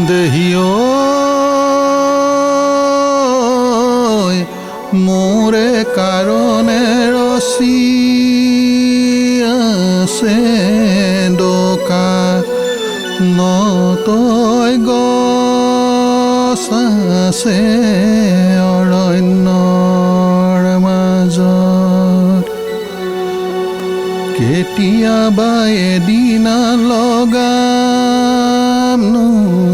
দেহিও মোৰে কাৰণে ৰসি আছে ডোকা নতৈ গছ আছে অৰণ্যৰ মাজত কেতিয়াবা এদিনা লগাম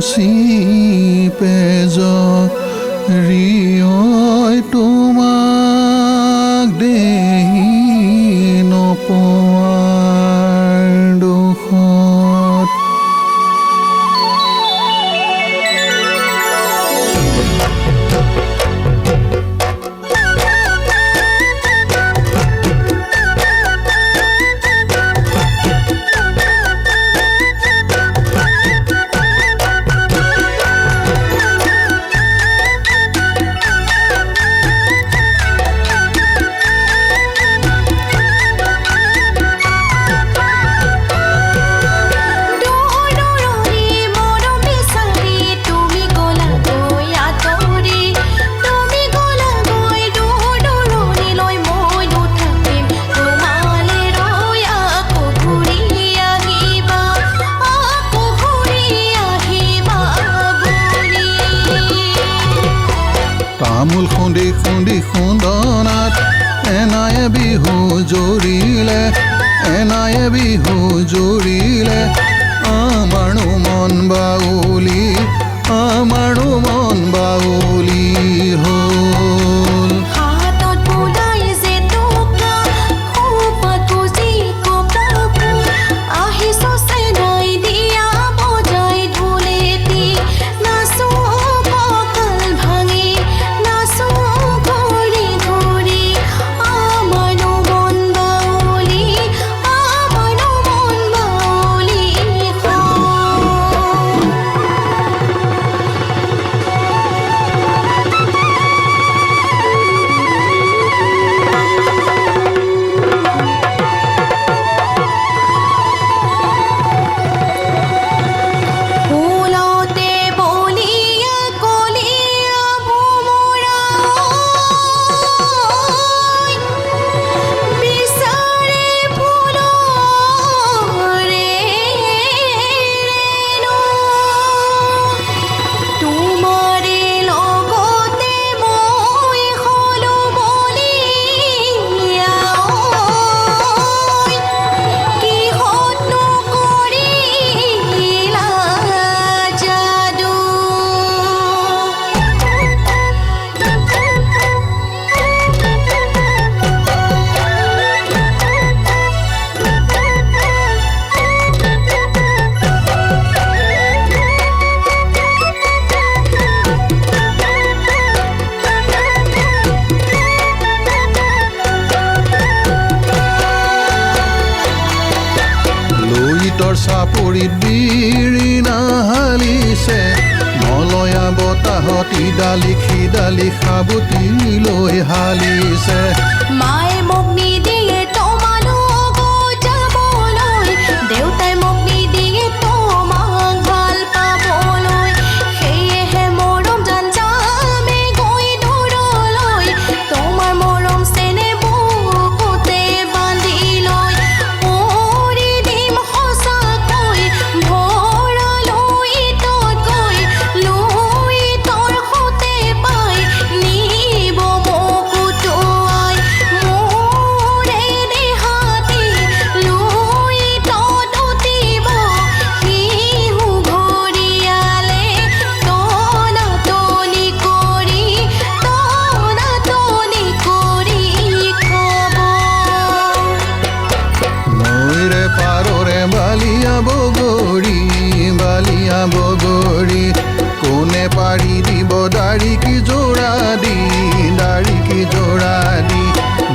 চিপেজ ৰিয়ৈ তোমাক দেহি নপোৱাৰ দুখত তামোল খুন্দি খুন্দি খুন্দনাত এনায়ে বিহু জুৰিলে এনায়ে বিহু জুৰিলে আমাৰো মন বাউলি আমাৰো মন বাউলি হ'ল চাপৰিত বিৰি নাহালিছে মলয়া বতাহত ইডালি খিডালি সাবুতি লৈ হালিছে মায়ে মোক নিদিয়ে তোমালোক যাবলৈ দেউতাই মোক নিদিয়ে তোমাক ভাল পাবলৈ সেয়েহে মৰম জানজামে গৈ দূৰলৈ তোমাৰ মৰম চেনে বুকুতে বান্ধি লৈ পৰি দিম সঁচাকৈ ভৰালৈ তত গৈ লৈ তৰ সতে পাই নিব মোক উটুৱাই মোৰে দেহাতে লৈ তত উঠিব শিহু ঘৰিয়ালে টনাটনি কৰি খাব নৈৰে পাৰৰে বালিয়া বগৰী কোনে পাৰি দিব দাড়ি কি জোৰা দি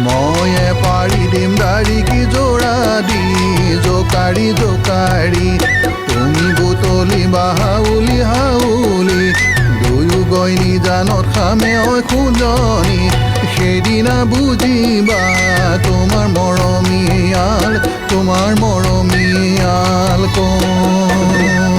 ময়ে পাৰি দিম দাড়ি কি জোৰা দি জোকাৰি তুমি বুটলি বা হাউলি দুয়ো গৈ নিজানত খামে ঐ খুজনি সেইদিনা বুজিবা তোমাৰ মৰমীয়াল কোন